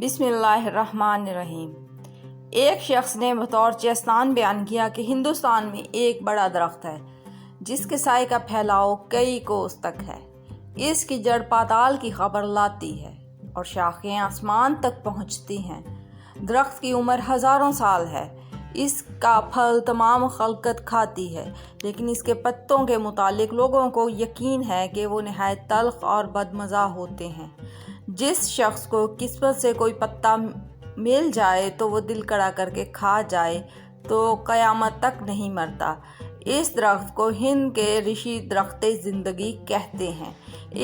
بسم اللہ الرحمن الرحیم۔ ایک شخص نے بطور چیستان بیان کیا کہ ہندوستان میں ایک بڑا درخت ہے جس کے سائے کا پھیلاؤ کئی کوس تک ہے۔ اس کی جڑ پاتال کی خبر لاتی ہے اور شاخیں آسمان تک پہنچتی ہیں۔ درخت کی عمر ہزاروں سال ہے۔ اس کا پھل تمام خلقت کھاتی ہے، لیکن اس کے پتوں کے متعلق لوگوں کو یقین ہے کہ وہ نہایت تلخ اور بدمزہ ہوتے ہیں۔ جس شخص کو قسمت سے کوئی پتا مل جائے تو وہ دل کڑا کر کے کھا جائے تو قیامت تک نہیں مرتا۔ اس درخت کو ہند کے رشی درخت زندگی کہتے ہیں۔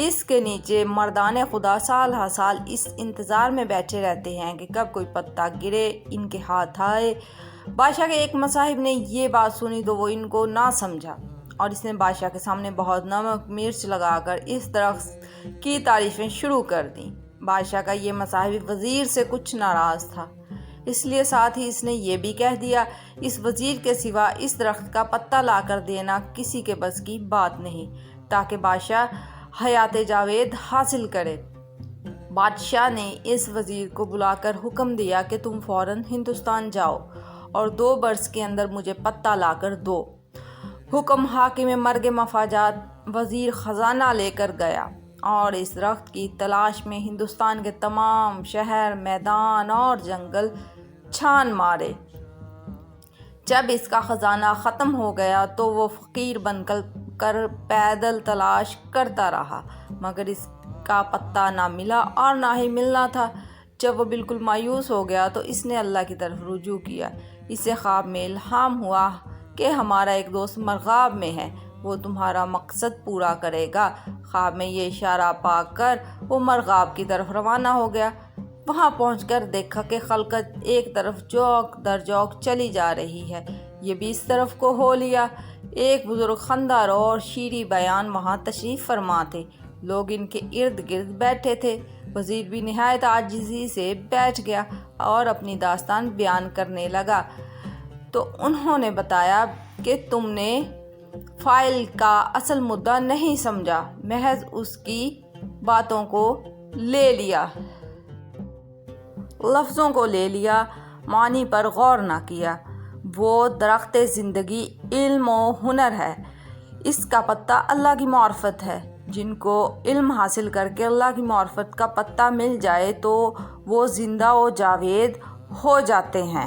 اس کے نیچے مردان خدا سال ہر سال اس انتظار میں بیٹھے رہتے ہیں کہ کب کوئی پتا گرے، ان کے ہاتھ آئے۔ بادشاہ کے ایک مصاحب نے یہ بات سنی تو وہ ان کو نہ سمجھا اور اس نے بادشاہ کے سامنے بہت نمک مرچ لگا کر اس درخت کی تعریفیں شروع کر دیں۔ بادشاہ کا یہ مصاحب وزیر سے کچھ ناراض تھا، اس لیے ساتھ ہی اس نے یہ بھی کہہ دیا، اس وزیر کے سوا اس درخت کا پتا لا کر دینا کسی کے بس کی بات نہیں، تاکہ بادشاہ حیات جاوید حاصل کرے۔ بادشاہ نے اس وزیر کو بلا کر حکم دیا کہ تم فوراً ہندوستان جاؤ اور 2 برس کے اندر مجھے پتا لا کر دو۔ حکم حاکم مرگ مفاجات۔ وزیر خزانہ لے کر گیا اور اس درخت کی تلاش میں ہندوستان کے تمام شہر، میدان اور جنگل چھان مارے۔ جب اس کا خزانہ ختم ہو گیا تو وہ فقیر بن کر پیدل تلاش کرتا رہا، مگر اس کا پتا نہ ملا اور نہ ہی ملنا تھا۔ جب وہ بالکل مایوس ہو گیا تو اس نے اللہ کی طرف رجوع کیا۔ اسے خواب میں الہام ہوا کہ ہمارا ایک دوست مرغاب میں ہے، وہ تمہارا مقصد پورا کرے گا۔ خواب میں یہ اشارہ پا کر وہ مرغاب کی طرف روانہ ہو گیا۔ وہاں پہنچ کر دیکھا کہ خلقت ایک طرف جوک در جوک چلی جا رہی ہے، یہ بھی اس طرف کو ہو لیا۔ ایک بزرگ خندہ رو اور شیریں بیان وہاں تشریف فرما تھے، لوگ ان کے ارد گرد بیٹھے تھے۔ وزیر بھی نہایت عاجزی سے بیٹھ گیا اور اپنی داستان بیان کرنے لگا۔ تو انہوں نے بتایا کہ تم نے فائل کا اصل مدعا نہیں سمجھا، محض اس کی باتوں کو لے لیا، لفظوں کو لے لیا، معنی پر غور نہ کیا۔ وہ درخت زندگی علم و ہنر ہے، اس کا پتا اللہ کی معرفت ہے۔ جن کو علم حاصل کر کے اللہ کی معرفت کا پتا مل جائے تو وہ زندہ و جاوید ہو جاتے ہیں۔